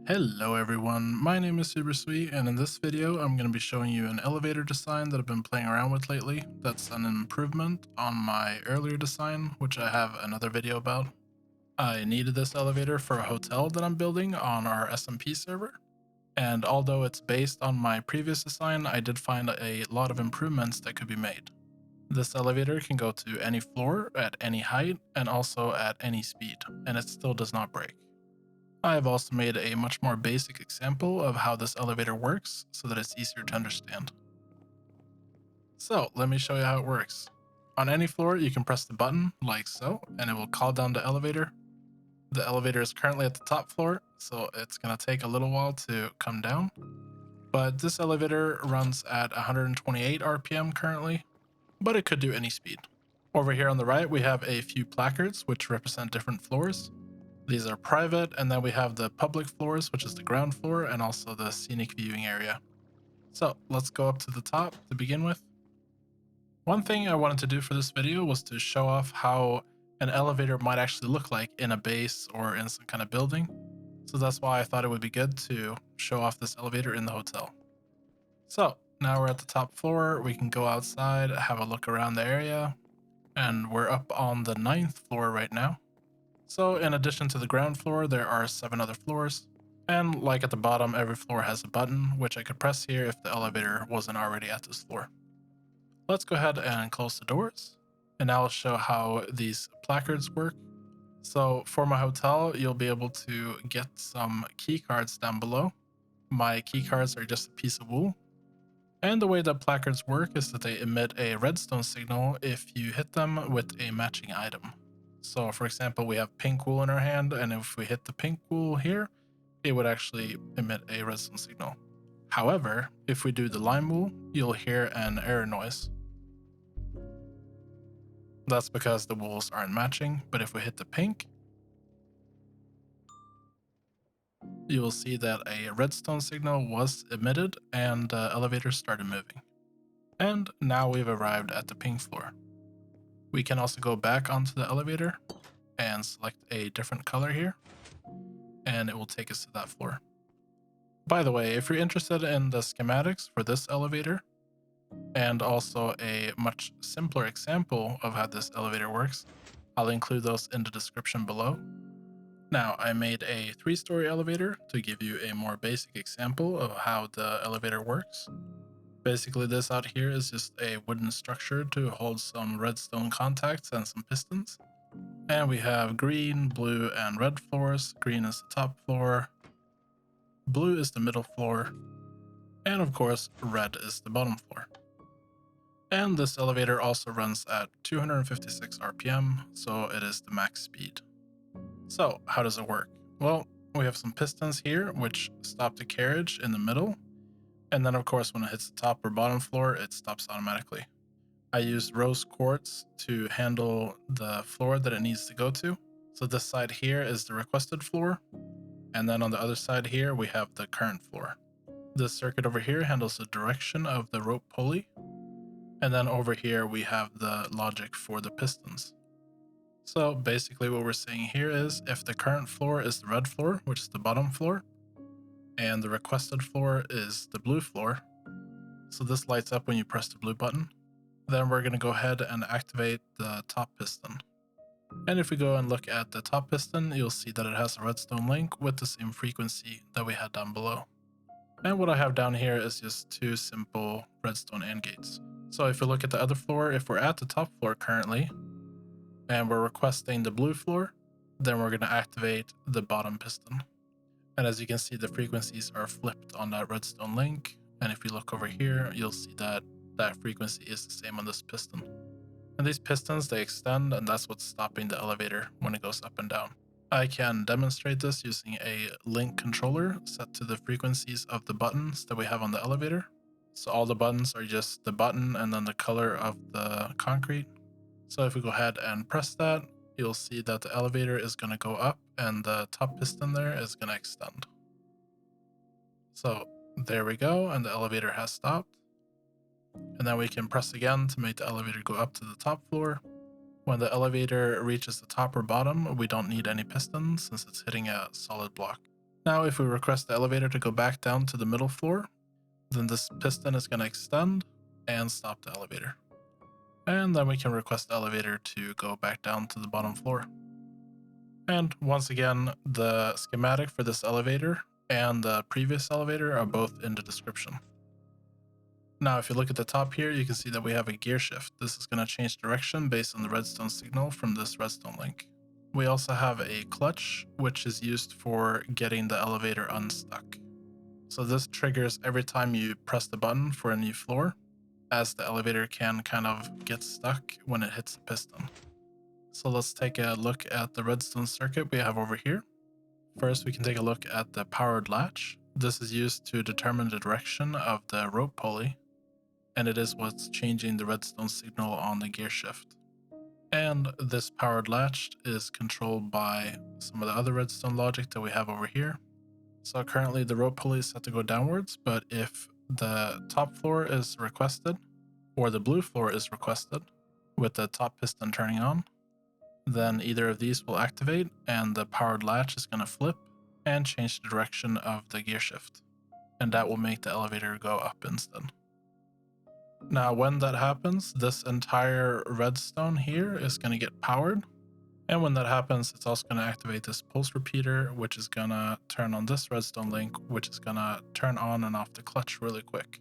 Hello everyone, my name is SuperSweet, and in this video I'm going to be showing you an elevator design that I've been playing around with lately. That's an improvement on my earlier design, which I have another video about. I needed this elevator for a hotel that I'm building on our SMP server, and although it's based on my previous design, I did find a lot of improvements that could be made. This elevator can go to any floor at any height and also at any speed, and it still does not break. I have also made a much more basic example of how this elevator works so that it's easier to understand. So let me show you how it works. On any floor, you can press the button like so, and it will call down the elevator. The elevator is currently at the top floor, so it's going to take a little while to come down. But this elevator runs at 128 RPM currently, but it could do any speed. Over here on the right, we have a few placards which represent different floors. These are private, and then we have the public floors, which is the ground floor, and also the scenic viewing area. So let's go up to the top to begin with. One thing I wanted to do for this video was to show off how an elevator might actually look like in a base or in some kind of building. So that's why I thought it would be good to show off this elevator in the hotel. So now we're at the top floor. We can go outside, have a look around the area, and we're up on the 9th floor right now. So in addition to the ground floor, there are 7 other floors. And like at the bottom, every floor has a button, which I could press here if the elevator wasn't already at this floor. Let's go ahead and close the doors. And now I'll show how these placards work. So for my hotel, you'll be able to get some key cards down below. My key cards are just a piece of wool. And the way that placards work is that they emit a redstone signal if you hit them with a matching item. So for example, we have pink wool in our hand, and if we hit the pink wool here, it would actually emit a redstone signal. However, if we do the lime wool, you'll hear an error noise. That's because the wools aren't matching, but if we hit the pink, you will see that a redstone signal was emitted and the elevator started moving. And now we've arrived at the pink floor. We can also go back onto the elevator and select a different color here, and it will take us to that floor. By the way, if you're interested in the schematics for this elevator, and also a much simpler example of how this elevator works, I'll include those in the description below. Now, I made a 3-story elevator to give you a more basic example of how the elevator works. Basically, this out here is just a wooden structure to hold some redstone contacts and some pistons. And we have green, blue, and red floors. Green is the top floor, blue is the middle floor, and of course, red is the bottom floor. And this elevator also runs at 256 RPM, so it is the max speed. So, how does it work? Well, we have some pistons here, which stop the carriage in the middle. And then, of course, when it hits the top or bottom floor, it stops automatically. I used rose quartz to handle the floor that it needs to go to. So this side here is the requested floor. And then on the other side here, we have the current floor. This circuit over here handles the direction of the rope pulley. And then over here, we have the logic for the pistons. So basically what we're saying here is if the current floor is the red floor, which is the bottom floor, and the requested floor is the blue floor, so this lights up when you press the blue button, then we're going to go ahead and activate the top piston. And if we go and look at the top piston, you'll see that it has a redstone link with the same frequency that we had down below. And what I have down here is just 2 simple redstone AND gates. So if we look at the other floor, if we're at the top floor currently, and we're requesting the blue floor, then we're going to activate the bottom piston. And as you can see, the frequencies are flipped on that redstone link. And if you look over here, you'll see that that frequency is the same on this piston. And these pistons, they extend, and that's what's stopping the elevator when it goes up and down. I can demonstrate this using a link controller set to the frequencies of the buttons that we have on the elevator. So all the buttons are just the button and then the color of the concrete. So if we go ahead and press that, you'll see that the elevator is going to go up and the top piston there is going to extend. So there we go, and the elevator has stopped. And then we can press again to make the elevator go up to the top floor. When the elevator reaches the top or bottom, we don't need any pistons since it's hitting a solid block. Now if we request the elevator to go back down to the middle floor, then this piston is going to extend and stop the elevator. And then we can request the elevator to go back down to the bottom floor. And once again, the schematic for this elevator and the previous elevator are both in the description. Now, if you look at the top here, you can see that we have a gear shift. This is going to change direction based on the redstone signal from this redstone link. We also have a clutch, which is used for getting the elevator unstuck. So this triggers every time you press the button for a new floor, as the elevator can kind of get stuck when it hits the piston. So let's take a look at the redstone circuit we have over here. First, we can take a look at the powered latch. This is used to determine the direction of the rope pulley, and it is what's changing the redstone signal on the gear shift. And this powered latch is controlled by some of the other redstone logic that we have over here. So currently the rope pulley is set to go downwards, but if the top floor is requested, or the blue floor is requested, with the top piston turning on, then either of these will activate and the powered latch is going to flip and change the direction of the gear shift. And that will make the elevator go up instead. Now, when that happens, this entire redstone here is going to get powered. And when that happens, it's also going to activate this pulse repeater, which is going to turn on this redstone link, which is going to turn on and off the clutch really quick.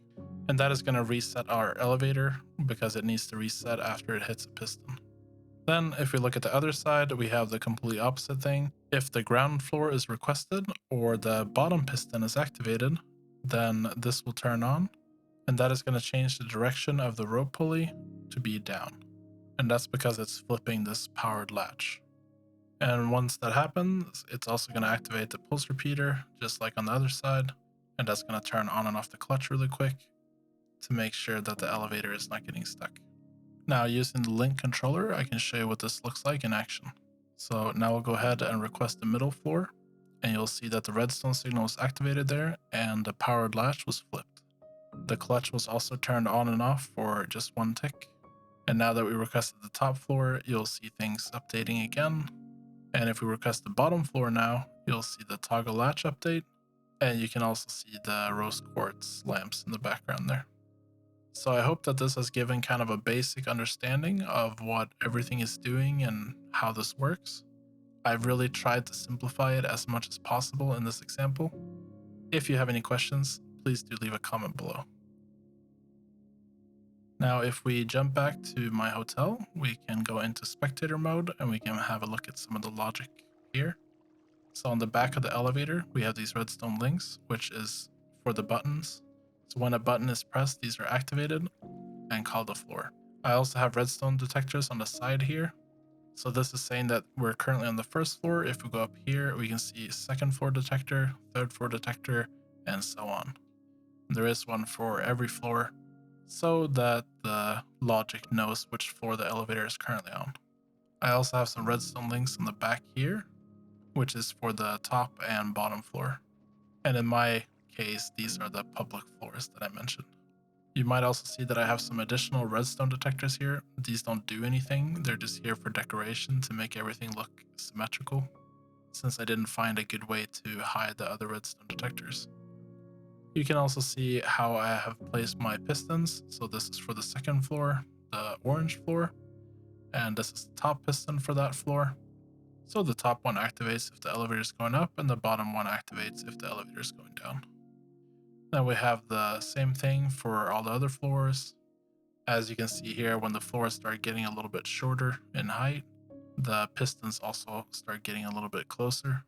And that is going to reset our elevator because it needs to reset after it hits a piston. Then if we look at the other side, we have the completely opposite thing. If the ground floor is requested or the bottom piston is activated, then this will turn on, and that is going to change the direction of the rope pulley to be down. And that's because it's flipping this powered latch. And once that happens, it's also going to activate the pulse repeater, just like on the other side, and that's going to turn on and off the clutch really quick to make sure that the elevator is not getting stuck. Now, using the link controller, I can show you what this looks like in action. So now we'll go ahead and request the middle floor, and you'll see that the redstone signal was activated there and the powered latch was flipped. The clutch was also turned on and off for just one tick. And now that we requested the top floor, you'll see things updating again. And if we request the bottom floor now, you'll see the toggle latch update, and you can also see the rose quartz lamps in the background there. So I hope that this has given kind of a basic understanding of what everything is doing and how this works. I've really tried to simplify it as much as possible in this example. If you have any questions, please do leave a comment below. Now, if we jump back to my hotel, we can go into spectator mode and we can have a look at some of the logic here. So on the back of the elevator, we have these redstone links, which is for the buttons. So when a button is pressed, these are activated and called the floor. I also have redstone detectors on the side here. So this is saying that we're currently on the first floor. If we go up here, we can see second floor detector, third floor detector, and so on. There is one for every floor so that the logic knows which floor the elevator is currently on. I also have some redstone links on the back here, which is for the top and bottom floor. And in my case, these are the public floors that I mentioned. You might also see that I have some additional redstone detectors here. These don't do anything, they're just here for decoration to make everything look symmetrical, since I didn't find a good way to hide the other redstone detectors. You can also see how I have placed my pistons. So this is for the second floor, the orange floor, and this is the top piston for that floor. So the top one activates if the elevator is going up, and the bottom one activates if the elevator is going down. Then we have the same thing for all the other floors. As you can see here, when the floors start getting a little bit shorter in height, the pistons also start getting a little bit closer.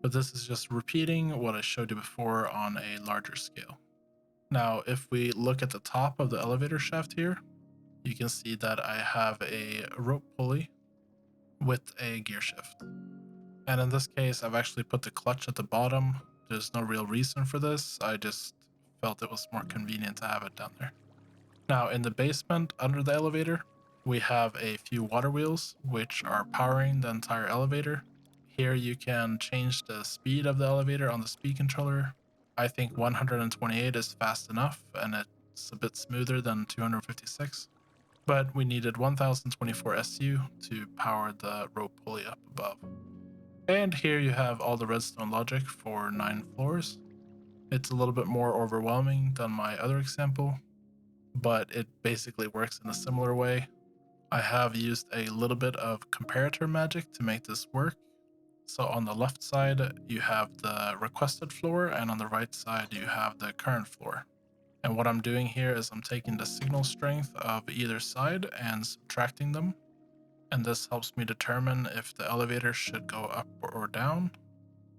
But this is just repeating what I showed you before on a larger scale. Now, if we look at the top of the elevator shaft here, you can see that I have a rope pulley with a gear shift. And in this case, I've actually put the clutch at the bottom. There's no real reason for this. I just felt it was more convenient to have it down there. Now, in the basement under the elevator, we have a few water wheels, which are powering the entire elevator. Here you can change the speed of the elevator on the speed controller. I think 128 is fast enough, and it's a bit smoother than 256. But we needed 1024 SU to power the rope pulley up above. And here you have all the redstone logic for 9 floors. It's a little bit more overwhelming than my other example, but it basically works in a similar way. I have used a little bit of comparator magic to make this work. So on the left side, you have the requested floor, and on the right side, you have the current floor. And what I'm doing here is I'm taking the signal strength of either side and subtracting them. And this helps me determine if the elevator should go up or down,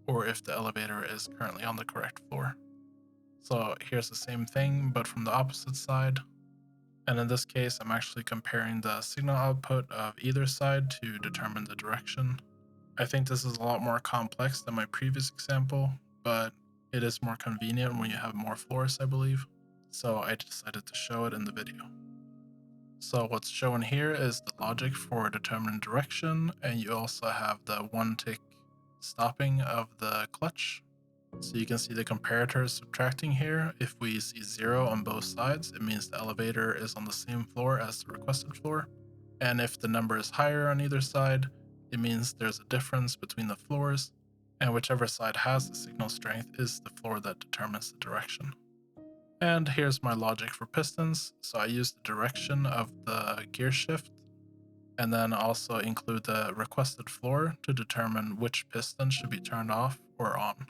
or if the elevator is currently on the correct floor. So here's the same thing, but from the opposite side. And in this case, I'm actually comparing the signal output of either side to determine the direction. I think this is a lot more complex than my previous example, but it is more convenient when you have more floors, I believe. So I decided to show it in the video. So what's shown here is the logic for determining direction, and you also have the 1 tick stopping of the clutch. So you can see the comparator is subtracting here. If we see 0 on both sides, it means the elevator is on the same floor as the requested floor. And if the number is higher on either side, it means there's a difference between the floors, and whichever side has the signal strength is the floor that determines the direction. And here's my logic for pistons. So I use the direction of the gear shift, and then also include the requested floor to determine which piston should be turned off or on.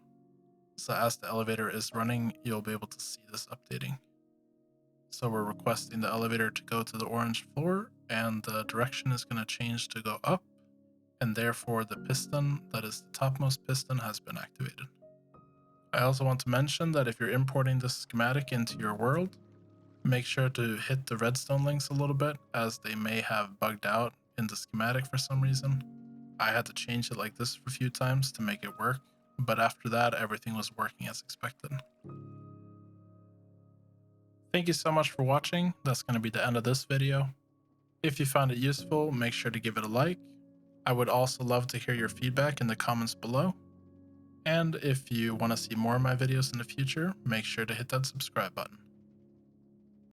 So as the elevator is running, you'll be able to see this updating. So we're requesting the elevator to go to the orange floor, and the direction is going to change to go up, and therefore the piston that is the topmost piston has been activated. I also want to mention that if you're importing this schematic into your world, make sure to hit the redstone links a little bit, as they may have bugged out in the schematic for some reason. I had to change it like this a few times to make it work, but after that, everything was working as expected. Thank you so much for watching. That's going to be the end of this video. If you found it useful, make sure to give it a like. I would also love to hear your feedback in the comments below. And if you want to see more of my videos in the future, make sure to hit that subscribe button.